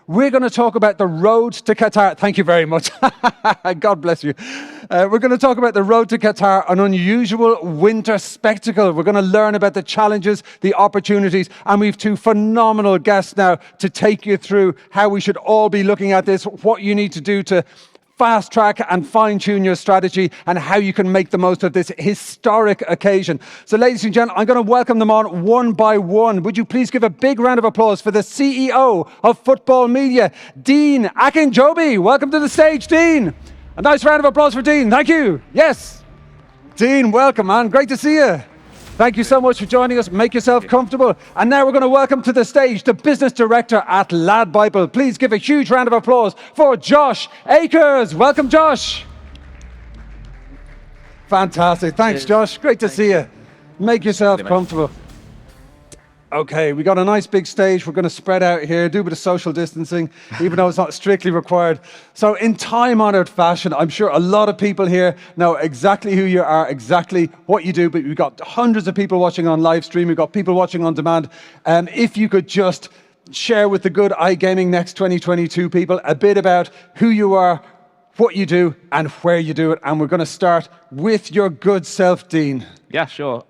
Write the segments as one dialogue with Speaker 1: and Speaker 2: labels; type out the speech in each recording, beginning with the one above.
Speaker 1: We're going to talk about the road to Qatar. Thank you very much. God bless you. We're going to talk about the road to Qatar, an unusual winter spectacle. We're going to learn about the challenges, the opportunities, and we've two phenomenal guests now to take you through how we should all be looking at this, what you need to do to fast track and fine tune your strategy, and how you can make the most of this historic occasion. So ladies and gentlemen, I'm going to welcome them on one by one. Would you please give a big round of applause for the CEO of Football Media, Dean Akinjobi. Welcome to the stage, Dean. A nice round of applause for Dean. Thank you. Yes. Dean, welcome, man. Great to see you. Thank you so much for joining us. Make yourself comfortable. And now we're going to welcome to the stage the business director at LADbible. Please give a huge round of applause for Josh Akers. Welcome, Josh. Fantastic. Thanks, Josh. Great to see you. Make yourself comfortable. Okay, we got a nice big stage. We're going to spread out here, do a bit of social distancing, even though it's not strictly required. So in time-honored fashion, I'm sure a lot of people here know exactly who you are, exactly what you do, but we've got hundreds of people watching on live stream. We've got people watching on demand. If you could just share with the good iGaming Next 2022 people a bit about who you are, what you do, and where you do it. And we're going to start with your good self, Dean.
Speaker 2: Yeah, sure.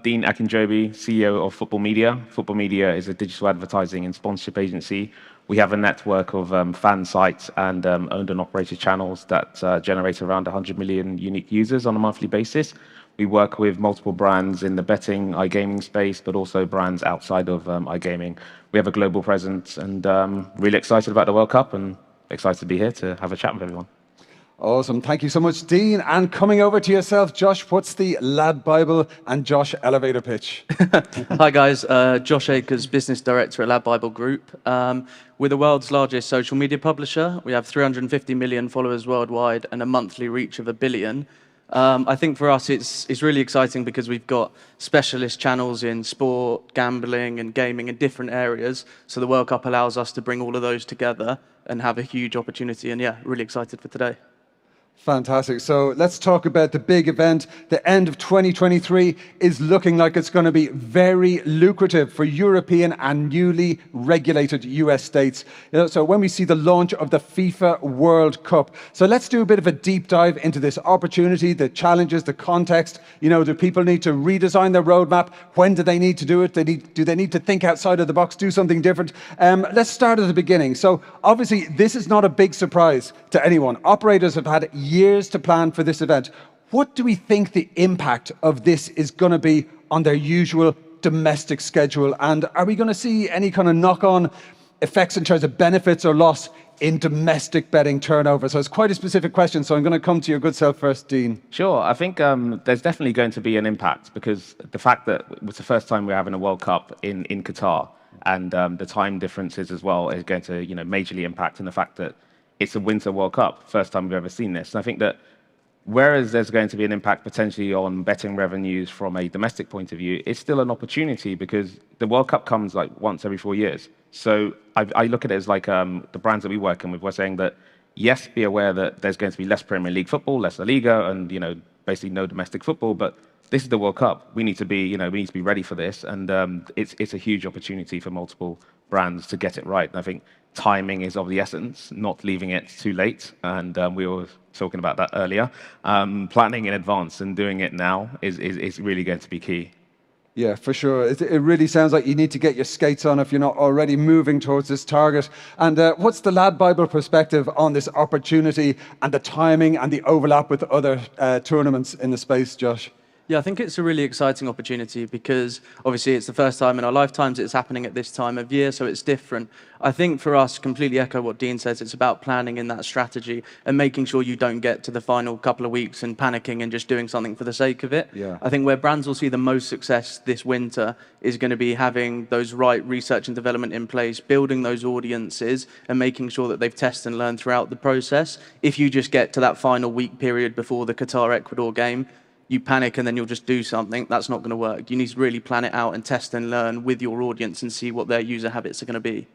Speaker 2: Dean Akinjobi, CEO of Football Media. Football Media is a digital advertising and sponsorship agency. We have a network of fan sites and owned and operated channels that generate around 100 million unique users on a monthly basis. We work with multiple brands in the betting, iGaming space, but also brands outside of iGaming. We have a global presence, and really excited about the World Cup and excited to be here to have a chat with everyone.
Speaker 1: Awesome. Thank you so much, Dean. And coming over to yourself, Josh, what's the LADbible and Josh elevator pitch?
Speaker 3: Hi, guys. Josh Akers, Business Director at LADbible Group. We're the world's largest social media publisher. We have 350 million followers worldwide and a monthly reach of 1 billion. I think for us, it's really exciting because we've got specialist channels in sport, gambling, and gaming in different areas. So the World Cup allows us to bring all of those together and have a huge opportunity. And yeah, really excited for today.
Speaker 1: Fantastic. So let's talk about the big event. The end of 2023 is looking like it's going to be very lucrative for European and newly regulated US states. So when we see the launch of the FIFA World Cup. So let's do a bit of a deep dive into this opportunity, the challenges, the context. Do people need to redesign their roadmap? When do they need to do it? Do they need to think outside of the box, do something different? Let's start at the beginning. So obviously, this is not a big surprise to anyone. Operators have had years to plan for this event. What do we think the impact of this is going to be on their usual domestic schedule? And are we going to see any kind of knock-on effects in terms of benefits or loss in domestic betting turnover? So it's quite a specific question. So I'm going to come to your good self first, Dean.
Speaker 2: Sure. I think there's definitely going to be an impact because the fact that it was the first time we're having a World Cup in Qatar, and the time differences as well is going to majorly impact in the fact that it's a Winter World Cup, first time we've ever seen this. And I think that whereas there's going to be an impact potentially on betting revenues from a domestic point of view, it's still an opportunity because the World Cup comes like once every 4 years. So I look at it as like the brands that we work in with, we're saying that, yes, be aware that there's going to be less Premier League football, less La Liga, and basically no domestic football, but this is the World Cup. We need to be, we need to be ready for this, and it's a huge opportunity for multiple brands to get it right. And I think timing is of the essence, not leaving it too late. And we were talking about that earlier. Planning in advance and doing it now is really going to be key.
Speaker 1: Yeah, for sure. It really sounds like you need to get your skates on if you're not already moving towards this target. And what's the LADbible perspective on this opportunity and the timing and the overlap with other tournaments in the space, Josh?
Speaker 3: Yeah, I think it's a really exciting opportunity because obviously it's the first time in our lifetimes it's happening at this time of year, so it's different. I think for us, completely echo what Dean says, it's about planning in that strategy and making sure you don't get to the final couple of weeks and panicking and just doing something for the sake of it.
Speaker 1: Yeah.
Speaker 3: I think where brands will see the most success this winter is going to be having those right research and development in place, building those audiences and making sure that they've tested and learned throughout the process. If you just get to that final week period before the Qatar-Ecuador game, you panic and then you'll just do something, that's not going to work. You need to really plan it out and test and learn with your audience and see what their user habits are going to be.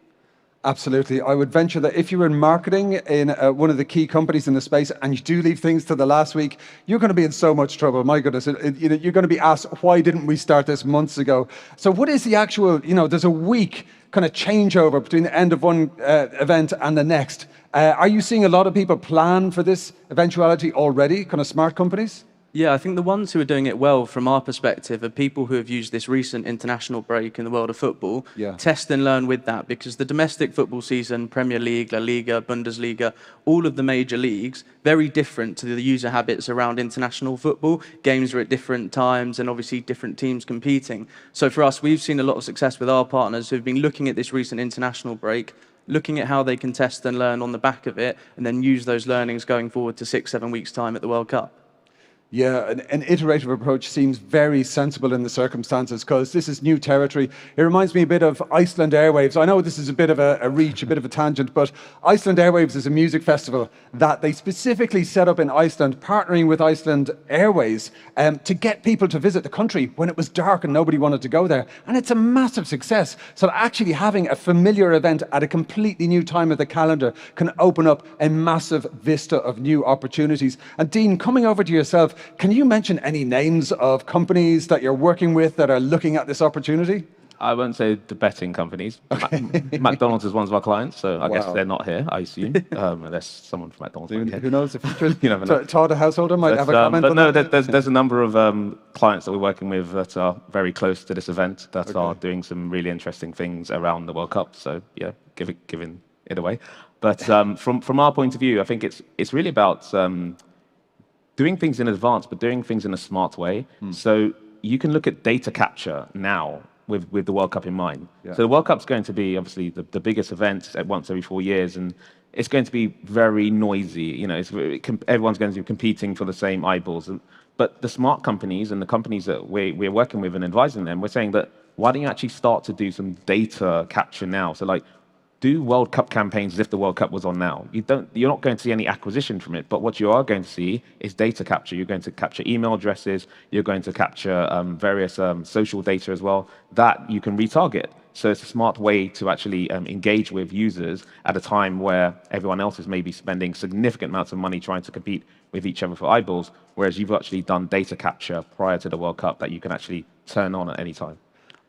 Speaker 1: Absolutely. I would venture that if you're in marketing in one of the key companies in the space and you do leave things to the last week, you're going to be in so much trouble. My goodness, you're going to be asked, why didn't we start this months ago? So what is the actual, there's a week kind of changeover between the end of one event and the next. Are you seeing a lot of people plan for this eventuality already, kind of smart companies?
Speaker 3: Yeah, I think the ones who are doing it well from our perspective are people who have used this recent international break in the world of football, test and learn with that, because the domestic football season, Premier League, La Liga, Bundesliga, all of the major leagues, very different to the user habits around international football. Games are at different times and obviously different teams competing. So for us, we've seen a lot of success with our partners who've been looking at this recent international break, looking at how they can test and learn on the back of it, and then use those learnings going forward to 6-7 weeks' time at the World Cup.
Speaker 1: Yeah, an iterative approach seems very sensible in the circumstances because this is new territory. It reminds me a bit of Iceland Airwaves. I know this is a bit of a reach, a bit of a tangent, but Iceland Airwaves is a music festival that they specifically set up in Iceland, partnering with Iceland Airways to get people to visit the country when it was dark and nobody wanted to go there. And it's a massive success. So actually having a familiar event at a completely new time of the calendar can open up a massive vista of new opportunities. And Dean, coming over to yourself, can you mention any names of companies that you're working with that are looking at this opportunity?
Speaker 2: I won't say the betting companies. McDonald's is one of our clients, so I guess they're not here, I assume, unless someone from McDonald's might be here.
Speaker 1: Who knows?
Speaker 2: You never know.
Speaker 1: Todd, a householder, might have a comment
Speaker 2: but
Speaker 1: on
Speaker 2: no,
Speaker 1: that.
Speaker 2: there's a number of clients that we're working with that are very close to this event that are doing some really interesting things around the World Cup. So yeah, giving it away. But from our point of view, I think it's really about doing things in advance, but doing things in a smart way. So you can look at data capture now with the World Cup in mind. So the World Cup's going to be obviously the biggest event at once every 4 years, and it's going to be very noisy. Everyone's going to be competing for the same eyeballs. But the smart companies and the companies that we're working with and advising them, we're saying that why don't you actually start to do some data capture now? So like, do World Cup campaigns as if the World Cup was on now. You're not going to see any acquisition from it, but what you are going to see is data capture. You're going to capture email addresses. You're going to capture various social data as well that you can retarget. So it's a smart way to actually engage with users at a time where everyone else is maybe spending significant amounts of money trying to compete with each other for eyeballs, whereas you've actually done data capture prior to the World Cup that you can actually turn on at any time.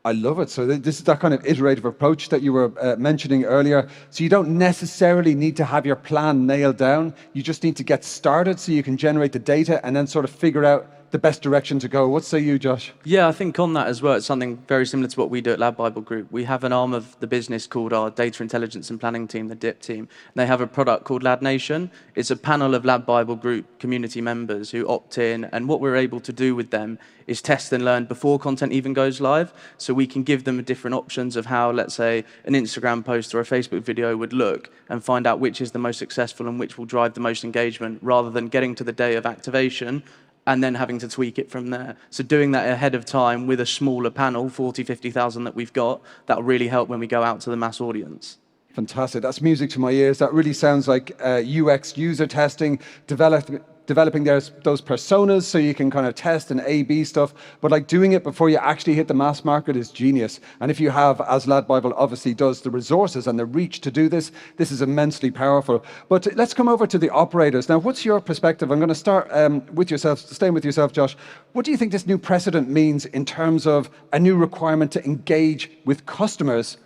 Speaker 1: I love it. So this is that kind of iterative approach that you were mentioning earlier. So you don't necessarily need to have your plan nailed down. You just need to get started so you can generate the data and then sort of figure out the best direction to go. What say you, Josh?
Speaker 3: Yeah, I think on that as well, it's something very similar to what we do at LADbible Group. We have an arm of the business called our Data Intelligence and Planning team, the DIP team. And they have a product called Lad Nation. It's a panel of LADbible Group community members who opt in, and what we're able to do with them is test and learn before content even goes live. So we can give them different options of how, let's say, an Instagram post or a Facebook video would look and find out which is the most successful and which will drive the most engagement, rather than getting to the day of activation and then having to tweak it from there. So doing that ahead of time with a smaller panel, 40, 50,000 that we've got, that'll really help when we go out to the mass audience.
Speaker 1: Fantastic. That's music to my ears. That really sounds like UX user testing, developing those personas so you can kind of test and A/B stuff. But like doing it before you actually hit the mass market is genius. And if you have, as LADbible obviously does, the resources and the reach to do this, this is immensely powerful. But let's come over to the operators. Now, what's your perspective? I'm going to start with yourself, staying with yourself, Josh. What do you think this new precedent means in terms of a new requirement to engage with customers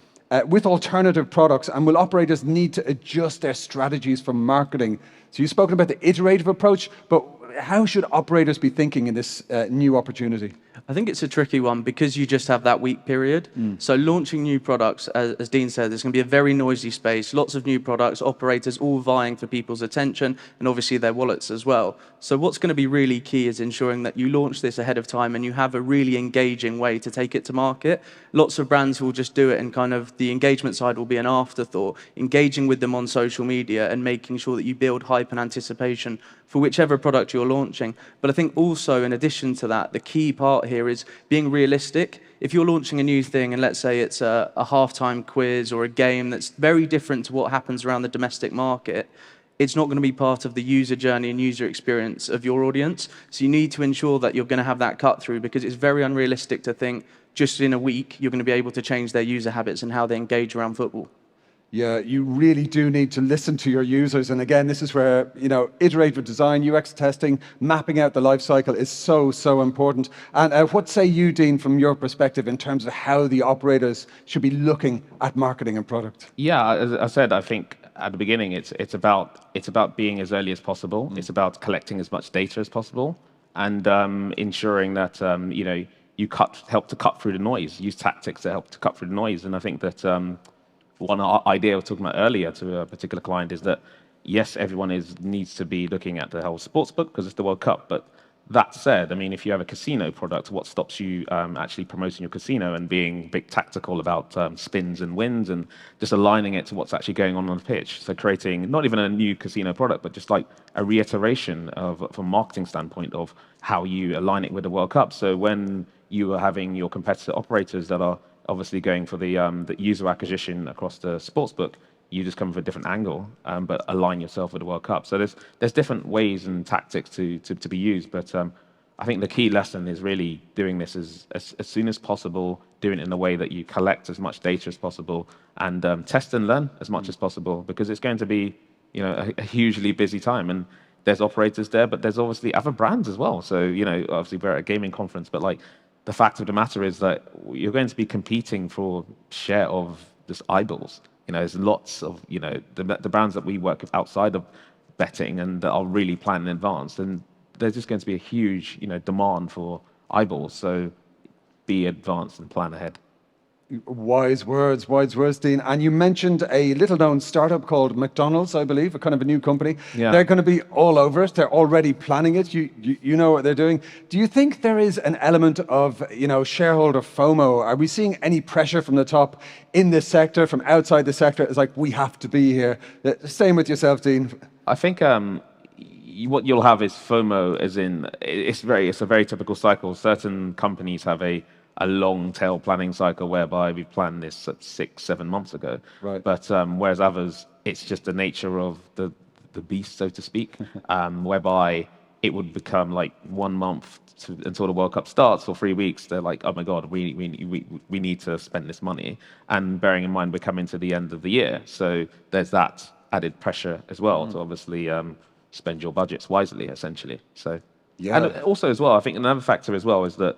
Speaker 1: with alternative products, and will operators need to adjust their strategies for marketing? So you've spoken about the iterative approach, but how should operators be thinking in this new opportunity?
Speaker 3: I think it's a tricky one because you just have that week period. So launching new products, as Dean said, there's going to be a very noisy space, lots of new products, operators all vying for people's attention and obviously their wallets as well. So what's going to be really key is ensuring that you launch this ahead of time and you have a really engaging way to take it to market. Lots of brands will just do it and kind of the engagement side will be an afterthought. Engaging with them on social media and making sure that you build hype and anticipation for whichever product you're launching. But I think also in addition to that, the key part here is being realistic. If you're launching a new thing and let's say it's a halftime quiz or a game that's very different to what happens around the domestic market, it's not going to be part of the user journey and user experience of your audience. So you need to ensure that you're going to have that cut through, because it's very unrealistic to think just in a week you're going to be able to change their user habits and how they engage around football.
Speaker 1: Yeah, you really do need to listen to your users. And again, this is where, iterative design, UX testing, mapping out the life cycle is so, so important. And what say you, Dean, from your perspective in terms of how the operators should be looking at marketing and product?
Speaker 2: Yeah, as I said, I think at the beginning it's about being as early as possible. It's about collecting as much data as possible, and ensuring that you help to cut through the noise. Use tactics that help to cut through the noise. And I think that one idea I was talking about earlier to a particular client is that yes, everyone needs to be looking at the whole sports book because it's the World Cup, but that said, I mean, if you have a casino product, what stops you actually promoting your casino and being a bit tactical about spins and wins and just aligning it to what's actually going on the pitch? So creating not even a new casino product, but just like a reiteration from a marketing standpoint of how you align it with the World Cup. So when you are having your competitor operators that are obviously going for the user acquisition across the sportsbook, you just come from a different angle, but align yourself with the World Cup. So there's different ways and tactics to be used, but I think the key lesson is really doing this as soon as possible, doing it in a way that you collect as much data as possible, and test and learn as much as possible, because it's going to be a hugely busy time, and there's operators there, but there's obviously other brands as well. So obviously we're at a gaming conference, but like the fact of the matter is that you're going to be competing for share of just eyeballs. There's lots of, the brands that we work with outside of betting and that are really planning in advance. And there's just going to be a huge, demand for eyeballs. So be advanced and plan ahead.
Speaker 1: Wise words, Dean. And you mentioned a little-known startup called McDonald's, I believe, a kind of a new company.
Speaker 2: Yeah.
Speaker 1: They're going to be all over it. They're already planning it. You know what they're doing. Do you think there is an element of, shareholder FOMO? Are we seeing any pressure from the top in this sector, from outside the sector? It's like, we have to be here. Same with yourself, Dean.
Speaker 2: I think what you'll have is FOMO, as in it's a very typical cycle. Certain companies have a long tail planning cycle whereby we planned this 6-7 months ago.
Speaker 1: Right.
Speaker 2: But whereas others, it's just the nature of the beast, so to speak, whereby it would become like 1 month until the World Cup starts, or 3 weeks. They're like, oh my God, we need to spend this money. And bearing in mind, we're coming to the end of the year. So there's that added pressure as well to obviously spend your budgets wisely, essentially. So,
Speaker 1: Yeah.
Speaker 2: And also as well, I think another factor as well is that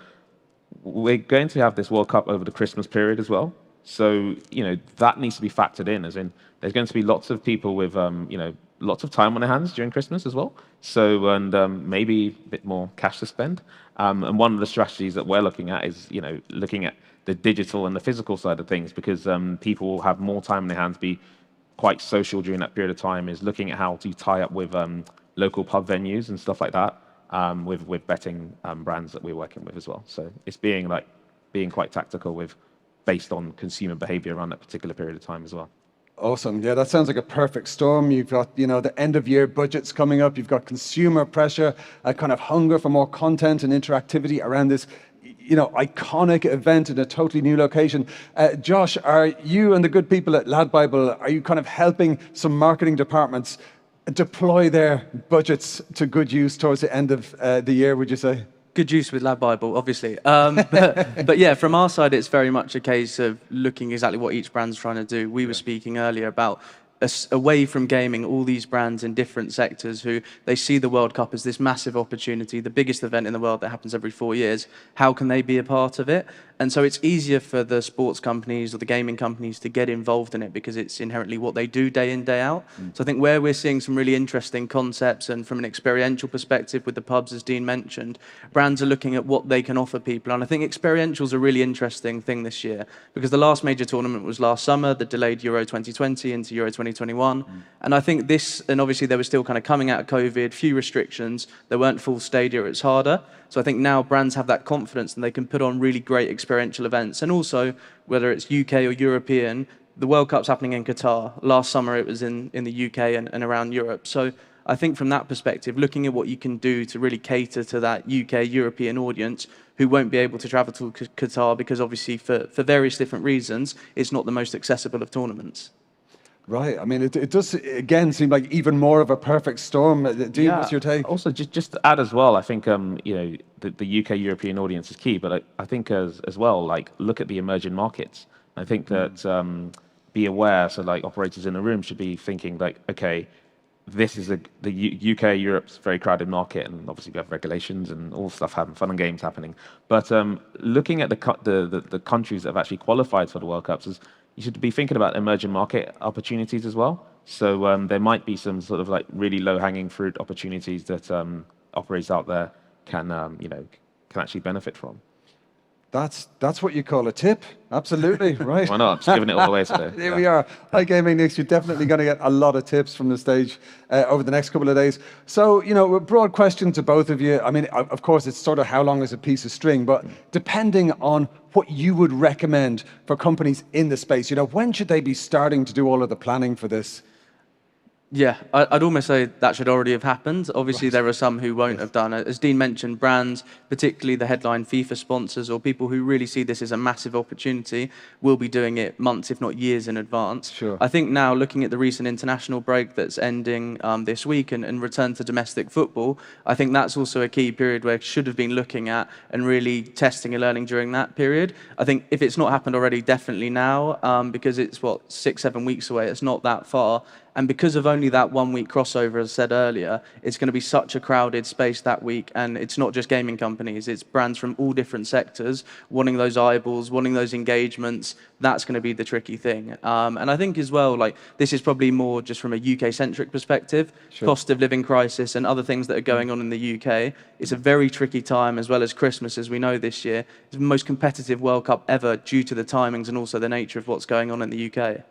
Speaker 2: we're going to have this World Cup over the Christmas period as well. So, that needs to be factored in, as in there's going to be lots of people with, lots of time on their hands during Christmas as well. So, and maybe a bit more cash to spend. And one of the strategies that we're looking at is, looking at the digital and the physical side of things, because people will have more time on their hands, be quite social during that period of time, is looking at how to tie up with local pub venues and stuff like that. With betting brands that we're working with as well. So it's being quite tactical based on consumer behavior around that particular period of time as well.
Speaker 1: Awesome. Yeah, that sounds like a perfect storm. You've got, the end of year budgets coming up. You've got consumer pressure, a kind of hunger for more content and interactivity around this, iconic event in a totally new location. Josh, are you and the good people at LADbible, are you kind of helping some marketing departments deploy their budgets to good use towards the end of the year, would you say?
Speaker 3: Good use with LADbible, obviously. But yeah, from our side, it's very much a case of looking exactly what each brand's trying to do. We were speaking earlier about away from gaming, all these brands in different sectors who they see the World Cup as this massive opportunity, the biggest event in the world that happens every 4 years. How can they be a part of it? And so it's easier for the sports companies or the gaming companies to get involved in it because it's inherently what they do day in, day out. So I think where we're seeing some really interesting concepts, and from an experiential perspective with the pubs, as Dean mentioned, brands are looking at what they can offer people. And I think experiential is a really interesting thing this year, because the last major tournament was last summer, the delayed Euro 2020 into Euro 2021. And I think this, and obviously they were still kind of coming out of COVID, few restrictions, there weren't full stadia, it's harder. So I think now brands have that confidence and they can put on really great experiential events. And also, whether it's UK or European, the World Cup's happening in Qatar. Last summer it was in the UK and around Europe. So I think from that perspective, looking at what you can do to really cater to that UK, European audience who won't be able to travel to Qatar because obviously for various different reasons, it's not the most accessible of tournaments.
Speaker 1: Right. I mean, it does, again, seem like even more of a perfect storm. Dean, what's your take?
Speaker 2: Also, just to add as well, I think, the UK European audience is key, but I think as well, like, look at the emerging markets. I think that be aware. So like operators in the room should be thinking like, okay, this is UK, Europe's a very crowded market, and obviously we have regulations and all stuff happening, fun and games happening. But looking at the countries that have actually qualified for the World Cups, you should be thinking about emerging market opportunities as well. So there might be some sort of like really low-hanging fruit opportunities that operators out there can can actually benefit from.
Speaker 1: That's what you call a tip. Absolutely, right.
Speaker 2: Why not? Just giving it all away today.
Speaker 1: Here we are. iGaming Next. You're definitely going to get a lot of tips from the stage over the next couple of days. So, a broad question to both of you. I mean, of course, it's sort of how long is a piece of string, but depending on what you would recommend for companies in the space, when should they be starting to do all of the planning for this?
Speaker 3: Yeah, I'd almost say that should already have happened. Obviously, there are some who won't have done it. As Dean mentioned, brands, particularly the headline FIFA sponsors or people who really see this as a massive opportunity, will be doing it months, if not years in advance.
Speaker 1: Sure.
Speaker 3: I think now, looking at the recent international break that's ending this week and return to domestic football, I think that's also a key period where should have been looking at and really testing and learning during that period. I think if it's not happened already, definitely now, because it's, 6-7 weeks away, it's not that far. And because of only that 1 week crossover, as I said earlier, it's going to be such a crowded space that week. And it's not just gaming companies, it's brands from all different sectors wanting those eyeballs, wanting those engagements. That's going to be the tricky thing. And I think as well, this is probably more just from a UK-centric perspective,
Speaker 1: Sure.
Speaker 3: Cost of living crisis and other things that are going on in the UK. It's a very tricky time, as well as Christmas, as we know this year. It's the most competitive World Cup ever due to the timings and also the nature of what's going on in the UK.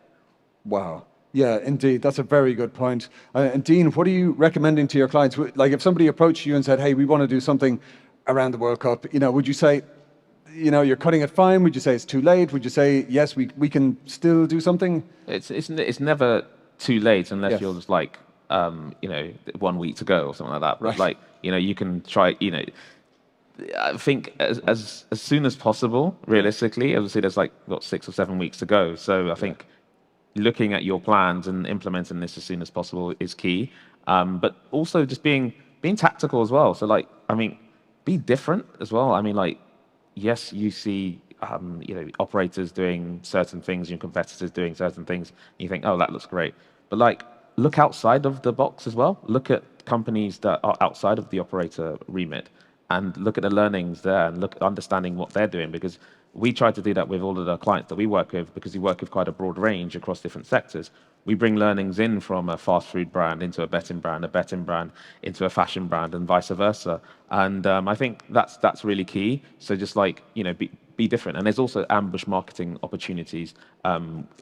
Speaker 1: Wow. Yeah, indeed. That's a very good point. And Dean, what are you recommending to your clients? Like if somebody approached you and said, hey, we want to do something around the World Cup, would you say, you're cutting it fine? Would you say it's too late? Would you say, yes, we can still do something?
Speaker 2: It's never too late unless
Speaker 1: Yes.
Speaker 2: you're just like, 1 week to go or something like that. But
Speaker 1: Right.
Speaker 2: you can try, I think as soon as possible, realistically, obviously there's 6 or 7 weeks to go. So I think looking at your plans and implementing this as soon as possible is key. But also just being tactical as well. So be different as well. I mean, yes, you see, operators doing certain things, your competitors doing certain things, and you think, oh, that looks great. But look outside of the box as well. Look at companies that are outside of the operator remit and look at the learnings there and look at understanding what they're doing, because we try to do that with all of the clients that we work with, because we work with quite a broad range across different sectors. We bring learnings in from a fast food brand into a betting brand into a fashion brand, and vice versa. And I think that's really key. So just be different. And there's also ambush marketing opportunities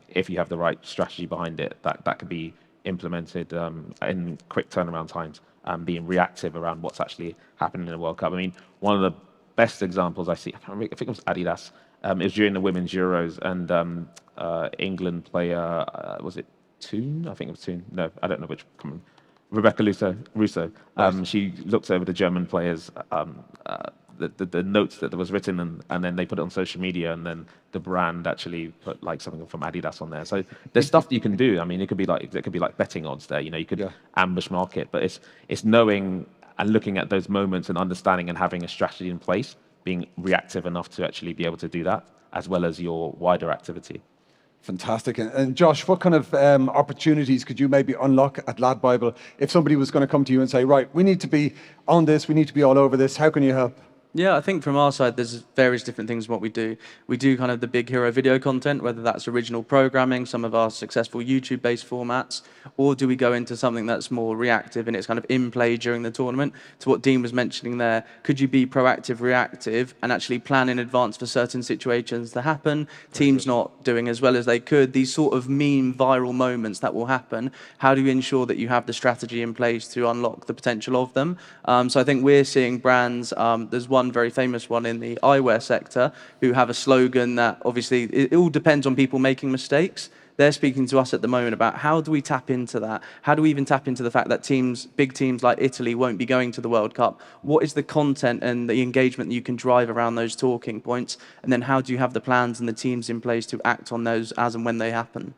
Speaker 2: if you have the right strategy behind it that could be implemented in quick turnaround times, being reactive around what's actually happening in the World Cup. I mean, one of the best examples I see, I can't remember, I think it was Adidas. It was during the Women's Euros, and England player, was it Toon? I think it was Toon. No, I don't know which. Rebecca Russo.
Speaker 1: Right.
Speaker 2: She looked over the German players, the notes that was written, and then they put it on social media, and then the brand actually put something from Adidas on there. So there's stuff that you can do. I mean, it could be like betting odds there. You could ambush market, but it's knowing and looking at those moments and understanding and having a strategy in place, being reactive enough to actually be able to do that, as well as your wider activity.
Speaker 1: Fantastic. And Josh, what kind of opportunities could you maybe unlock at LADbible if somebody was going to come to you and say, right, we need to be on this, we need to be all over this, how can you help?
Speaker 3: Yeah, I think from our side, there's various different things in what we do. We do kind of the big hero video content, whether that's original programming, some of our successful YouTube-based formats, or do we go into something that's more reactive and it's kind of in play during the tournament? To what Dean was mentioning there, could you be proactive, reactive, and actually plan in advance for certain situations to happen? Teams not doing as well as they could, these sort of meme viral moments that will happen. How do you ensure that you have the strategy in place to unlock the potential of them? So I think we're seeing brands, there's one very famous one in the eyewear sector who have a slogan that obviously it all depends on people making mistakes. They're speaking to us at the moment about how do we tap into that? How do we even tap into the fact that big teams like Italy won't be going to the World Cup? What is the content and the engagement that you can drive around those talking points? And then how do you have the plans and the teams in place to act on those as and when they happen?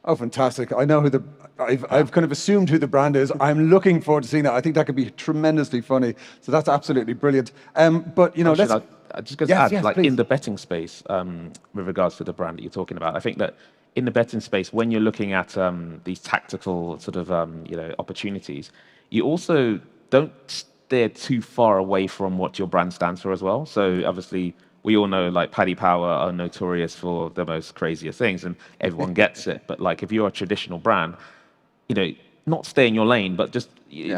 Speaker 1: Oh, fantastic. I know I've kind of assumed who the brand is. I'm looking forward to seeing that. I think that could be tremendously funny. So that's absolutely brilliant. But, let's...
Speaker 2: I just going to add,
Speaker 1: please.
Speaker 2: in the betting space, with regards to the brand that you're talking about, I think that in the betting space, when you're looking at these tactical sort of opportunities, you also don't steer too far away from what your brand stands for as well. So obviously, we all know like Paddy Power are notorious for the most craziest things, and everyone gets it. But like if you're a traditional brand, not stay in your lane, but just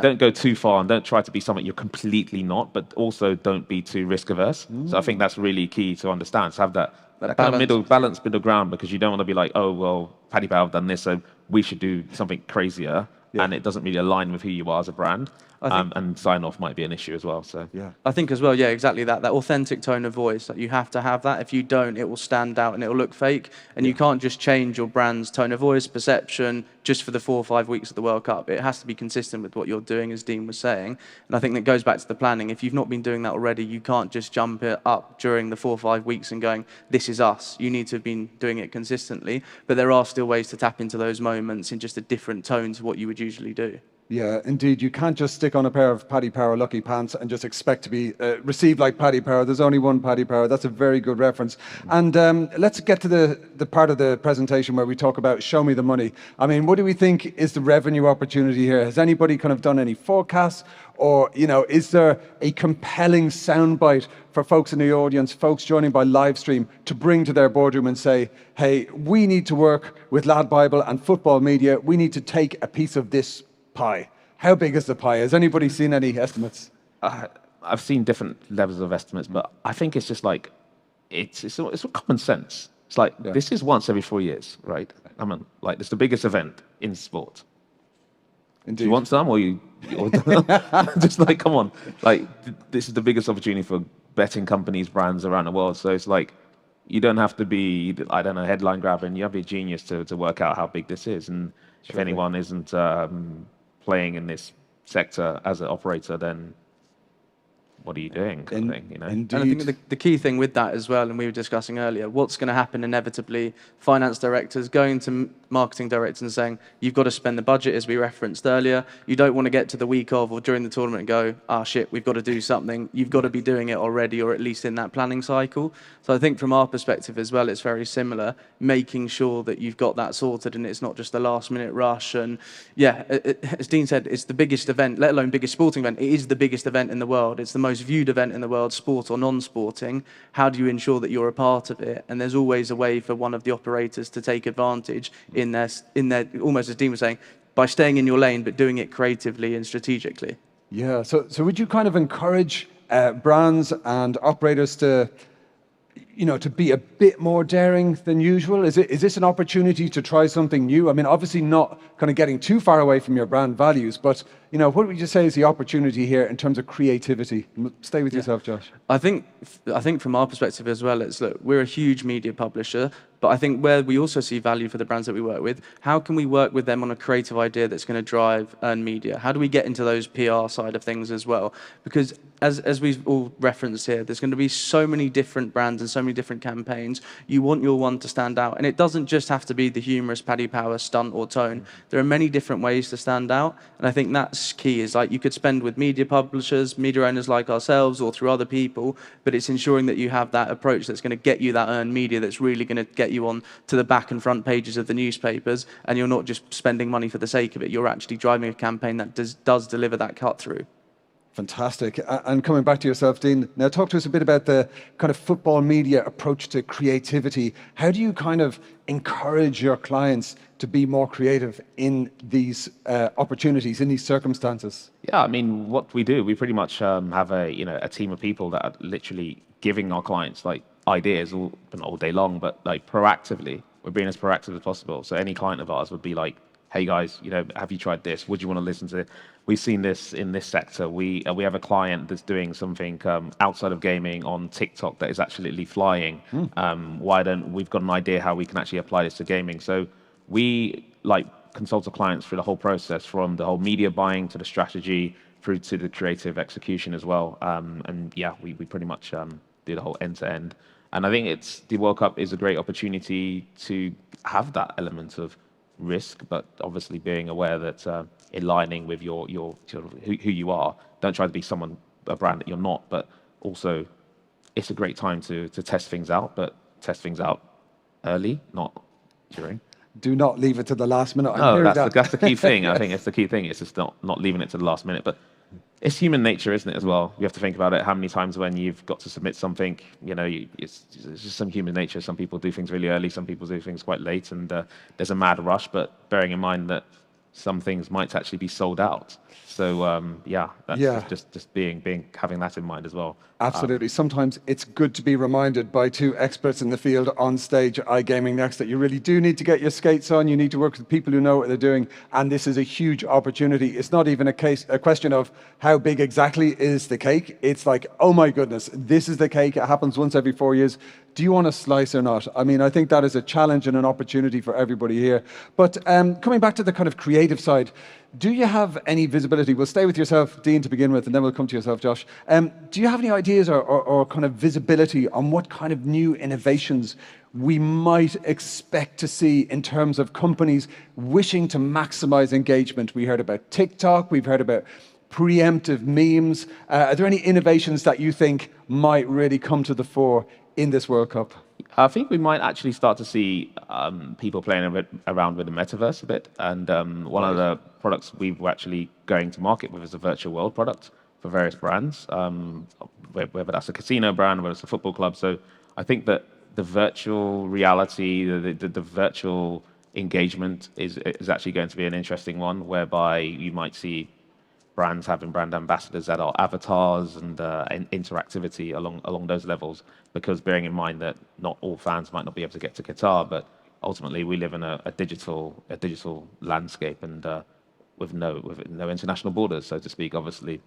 Speaker 2: don't go too far and don't try to be something you're completely not, but also don't be too risk averse. So I think that's really key to understand. To have that kind of balanced middle ground, because you don't want to be like, oh, well, Paddy Power have done this, so we should do something crazier. And it doesn't really align with who you are as a brand. And sign off might be an issue as well. So
Speaker 3: I think as well, exactly that authentic tone of voice, that you have to have that. If you don't, it will stand out and it will look fake. And you can't just change your brand's tone of voice, perception, just for the 4 or 5 weeks of the World Cup. It has to be consistent with what you're doing, as Dean was saying. And I think that goes back to the planning. If you've not been doing that already, you can't just jump it up during the 4 or 5 weeks and going, this is us. You need to have been doing it consistently. But there are still ways to tap into those moments in just a different tone to what you would usually do.
Speaker 1: Yeah, indeed. You can't just stick on a pair of Paddy Power lucky pants and just expect to be received like Paddy Power. There's only one Paddy Power. That's a very good reference. And let's get to the part of the presentation where we talk about show me the money. I mean, what do we think is the revenue opportunity here? Has anybody kind of done any forecasts? Or, is there a compelling soundbite for folks in the audience, folks joining by live stream, to bring to their boardroom and say, hey, we need to work with LADbible and football media. We need to take a piece of this pie. How big is the pie? Has anybody seen any estimates?
Speaker 2: I've seen different levels of estimates, but I think it's just like it's common sense. It's like this is once every 4 years, right? I mean, like it's the biggest event in sport.
Speaker 1: Indeed.
Speaker 2: Do you want some, or just like come on? Like this is the biggest opportunity for betting companies, brands around the world. So it's like you don't have to be, I don't know, headline grabbing. You have to be a genius to work out how big this is. And if anyone isn't playing in this sector as an operator, then what are you doing? Kind of thing,
Speaker 3: And I think the key thing with that as well, and we were discussing earlier, what's going to happen inevitably, finance directors going to marketing directors and saying, you've got to spend the budget, as we referenced earlier. You don't want to get to the week of or during the tournament and go, shit, we've got to do something. You've got to be doing it already, or at least in that planning cycle. So I think from our perspective as well, it's very similar, making sure that you've got that sorted and it's not just a last minute rush. And as Dean said, it's the biggest event, let alone biggest sporting event. It is the biggest event in the world. It's the most viewed event in the world, sport or non-sporting. How do you ensure that you're a part of it? And there's always a way for one of the operators to take advantage in their almost as Dean was saying, by staying in your lane but doing it creatively and strategically.
Speaker 1: Yeah, so would you kind of encourage brands and operators to be a bit more daring than usual? Is this an opportunity to try something new? I mean, obviously not kind of getting too far away from your brand values, but what would you say is the opportunity here in terms of creativity? Stay with yourself, Josh.
Speaker 3: I think from our perspective as well, we're a huge media publisher, but I think where we also see value for the brands that we work with, how can we work with them on a creative idea that's going to drive earned media? How do we get into those PR side of things as well? Because as we've all referenced here, there's going to be so many different brands and so many different campaigns. You want your one to stand out. And it doesn't just have to be the humorous Paddy Power stunt or tone. There are many different ways to stand out. And I think that's key, is like you could spend with media publishers, media owners like ourselves, or through other people, but it's ensuring that you have that approach that's going to get you that earned media, that's really going to get you on to the back and front pages of the newspapers, and you're not just spending money for the sake of it. You're actually driving a campaign that does deliver that cut through.
Speaker 1: Fantastic. And coming back to yourself, Dean, now talk to us a bit about the kind of football media approach to creativity. How do you kind of encourage your clients to be more creative in these opportunities, in these circumstances?
Speaker 2: Yeah, I mean, what we do, we pretty much have a team of people that are literally giving our clients like ideas all day long, but like proactively. We're being as proactive as possible. So any client of ours would be like, hey guys, have you tried this? Would you want to listen to it? We've seen this in this sector. We have a client that's doing something outside of gaming on TikTok that is absolutely flying. We've got an idea how we can actually apply this to gaming. So we consult our clients through the whole process, from the whole media buying to the strategy through to the creative execution as well. We pretty much do the whole end to end. And I think the World Cup is a great opportunity to have that element of risk, but obviously being aware that aligning with your sort of who you are. Don't try to be a brand that you're not, but also it's a great time to test things out, but test things out early, not during.
Speaker 1: Do not leave it to the last minute. I'm
Speaker 2: No,
Speaker 1: hearing
Speaker 2: that's the key thing. I think it's the key thing. It's just not leaving it to the last minute. But it's human nature, isn't it, as well? You have to think about it. How many times when you've got to submit something, it's just some human nature. Some people do things really early, some people do things quite late, and there's a mad rush. But bearing in mind that some things might actually be sold out. So that's just having that in mind as well.
Speaker 1: Absolutely. Sometimes it's good to be reminded by two experts in the field on stage at iGaming Next that you really do need to get your skates on. You need to work with people who know what they're doing, and this is a huge opportunity. It's not even a question of how big exactly is the cake. It's like, oh my goodness, this is the cake. It happens once every 4 years. Do you want a slice or not? I mean, I think that is a challenge and an opportunity for everybody here. But coming back to the kind of creative side, do you have any visibility? We'll stay with yourself, Dean, to begin with, and then we'll come to yourself, Josh. Do you have any ideas or kind of visibility on what kind of new innovations we might expect to see in terms of companies wishing to maximize engagement? We heard about TikTok, we've heard about preemptive memes. Are there any innovations that you think might really come to the fore in this World Cup?
Speaker 2: I think we might actually start to see people playing around with the metaverse a bit. And one of the products we're actually going to market with is a virtual world product for various brands, whether that's a casino brand, whether it's a football club. So I think that the virtual reality, the virtual engagement is actually going to be an interesting one, whereby you might see brands having brand ambassadors that are avatars and interactivity along those levels, because bearing in mind that not all fans might not be able to get to Qatar, but ultimately we live in a digital landscape, and with no international borders, so to speak, obviously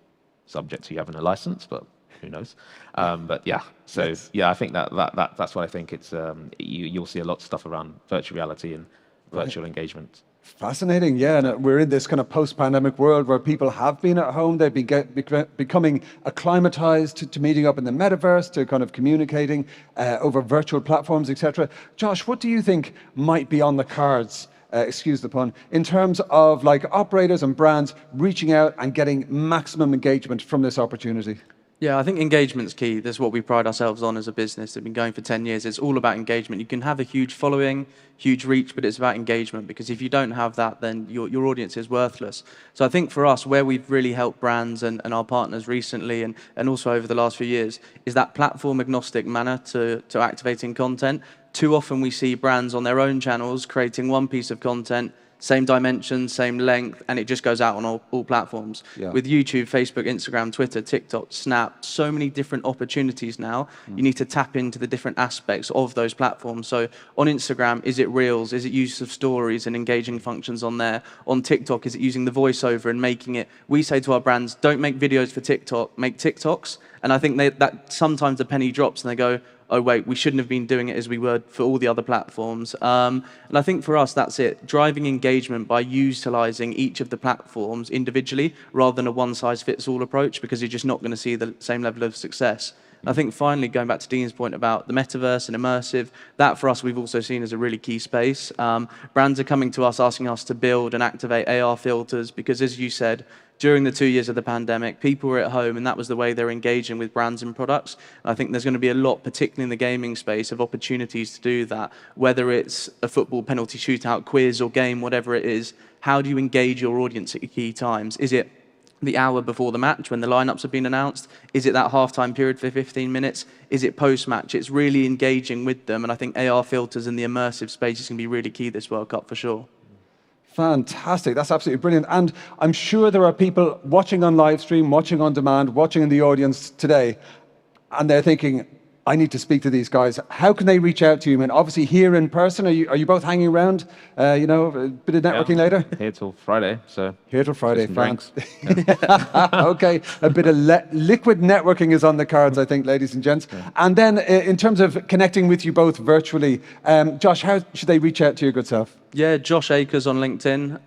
Speaker 2: subject to you having a license, but who knows. But yeah, so yes. Yeah, I think that's what I think. It's you'll see a lot of stuff around virtual reality and virtual engagement.
Speaker 1: Fascinating, yeah. And we're in this kind of post-pandemic world where people have been at home. They've been becoming acclimatized to meeting up in the metaverse, to kind of communicating over virtual platforms, etc. Josh, what do you think might be on the cards, excuse the pun, in terms of like operators and brands reaching out and getting maximum engagement from this opportunity?
Speaker 3: Yeah, I think engagement's key. That's what we pride ourselves on as a business. We've been going for 10 years. It's all about engagement. You can have a huge following, huge reach, but it's about engagement, because if you don't have that, then your audience is worthless. So I think for us, where we've really helped brands and our partners recently and also over the last few years, is that platform agnostic manner to activating content. Too often we see brands on their own channels creating one piece of content, same dimensions, same length, and it just goes out on all platforms. Yeah. With YouTube, Facebook, Instagram, Twitter, TikTok, Snap, so many different opportunities now. You need to tap into the different aspects of those platforms. So on Instagram, is it Reels? Is it use of stories and engaging functions on there? On TikTok, is it using the voiceover and making it? We say to our brands, don't make videos for TikTok, make TikToks. And I think that sometimes the penny drops and they go, oh wait, we shouldn't have been doing it as we were for all the other platforms. And I think for us, that's it. Driving engagement by utilizing each of the platforms individually rather than a one-size-fits-all approach, because you're just not going to see the same level of success. And I think finally, going back to Dean's point about the metaverse and immersive, that for us we've also seen as a really key space. Brands are coming to us asking us to build and activate AR filters because, as you said, during the 2 years of the pandemic, people were at home and that was the way they're engaging with brands and products. And I think there's going to be a lot, particularly in the gaming space, of opportunities to do that, whether it's a football penalty shootout, quiz or game, whatever it is. How do you engage your audience at key times? Is it the hour before the match when the lineups have been announced? Is it that halftime period for 15 minutes? Is it post-match? It's really engaging with them. And I think AR filters in the immersive space is going to be really key this World Cup for sure.
Speaker 1: Fantastic. That's absolutely brilliant. And I'm sure there are people watching on live stream, watching on demand, watching in the audience today, and they're thinking, I need to speak to these guys. How can they reach out to you? And obviously here in person, are you both hanging around? A bit of networking later?
Speaker 2: Here till Friday. So
Speaker 1: here till Friday,
Speaker 2: fans.
Speaker 1: Okay, a bit of liquid networking is on the cards, I think, ladies and gents. Yeah. And then in terms of connecting with you both virtually, Josh, how should they reach out to your good self?
Speaker 3: Yeah, Josh Akers on LinkedIn,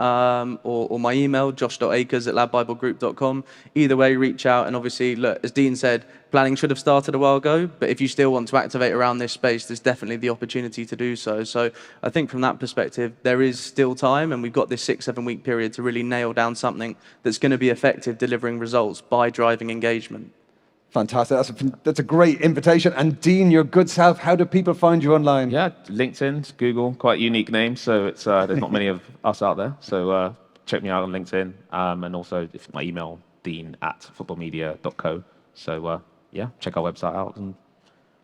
Speaker 3: or my email, josh.akers@LADbiblegroup.com. Either way, reach out. And obviously, look, as Dean said, planning should have started a while ago, but if you still want to activate around this space, there's definitely the opportunity to do so. So I think from that perspective, there is still time, and we've got this 6-7 week period to really nail down something that's going to be effective delivering results by driving engagement.
Speaker 1: Fantastic. That's a great invitation. And Dean, your good self, how do people find you online?
Speaker 2: Yeah, LinkedIn, Google, quite a unique name. So it's there's not many of us out there. So check me out on LinkedIn. And also my email, dean@footballmedia.co. So yeah, check our website out and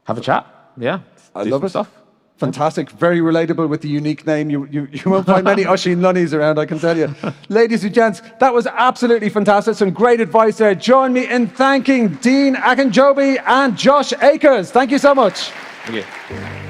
Speaker 2: have a chat. Yeah,
Speaker 1: I
Speaker 2: do
Speaker 1: love
Speaker 2: some
Speaker 1: it.
Speaker 2: stuff.
Speaker 1: Fantastic. Very relatable with the unique name. You won't find many Oisin Lunnys around, I can tell you. Ladies and gents, that was absolutely fantastic. Some great advice there. Join me in thanking Dean Akinjobi and Josh Akers. Thank you so much.
Speaker 2: Thank you.